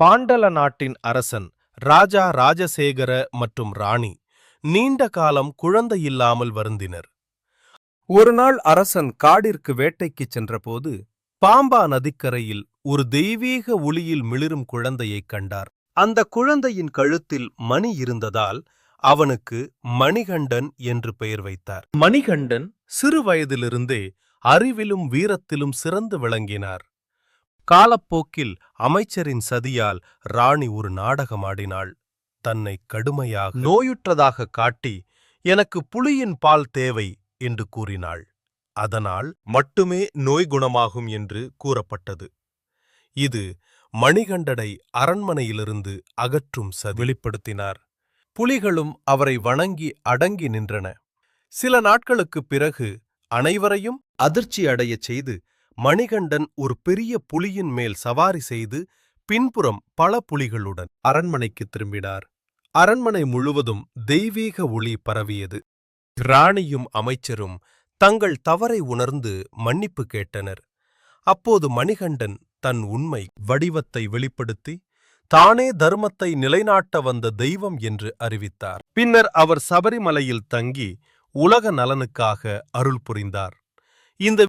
பாண்டல நாட்டின் அரசன் ராஜா ராஜசேகர மற்றும் ராணி நீண்ட காலம் குழந்தையில்லாமல் வருந்தினர். ஒருநாள் அரசன் காடிற்கு வேட்டைக்குச் சென்றபோது பாம்பா நதிக்கரையில் ஒரு தெய்வீக ஒளியில் மிளிரும் குழந்தையைக் கண்டார். அந்த குழந்தையின் கழுத்தில் மணி இருந்ததால் அவனுக்கு மணிகண்டன் என்று பெயர் வைத்தார். மணிகண்டன் சிறு வயதிலிருந்தே அறிவிலும் வீரத்திலும் சிறந்து விளங்கினார். காலப்போக்கில் அமைச்சரின் சதியால் ராணி ஒரு நாடகமாடினாள். தன்னை கடுமையாக நோயுற்றதாக காட்டி எனக்கு புலியின் பால் தேவை என்று கூறினாள். அதனால் மட்டுமே நோய் குணமாகும் என்று கூறப்பட்டது. இது மணிகண்டனை அரண்மனையிலிருந்து அகற்றும் வெளிப்படுத்தினார். புலிகளும் அவரை வணங்கி அடங்கி நின்றன. சில நாட்களுக்குப் பிறகு அனைவரையும் அதிர்ச்சி அடையச் செய்து மணிகண்டன் ஒரு பெரிய புலியின் மேல் சவாரி செய்து பின்புறம் பல புலிகளுடன் அரண்மனைக்கு திரும்பினார். அரண்மனை முழுவதும் தெய்வீக ஒளி பரவியது. ராணியும் அமைச்சரும் தங்கள் தவறை உணர்ந்து மன்னிப்பு கேட்டனர். அப்போது மணிகண்டன் தன் உண்மை வடிவத்தை வெளிப்படுத்தி தானே தர்மத்தை நிலைநாட்ட வந்த தெய்வம் என்று அறிவித்தார். பின்னர் அவர் சபரிமலையில் தங்கி உலக நலனுக்காக அருள் புரிந்தார். இந்த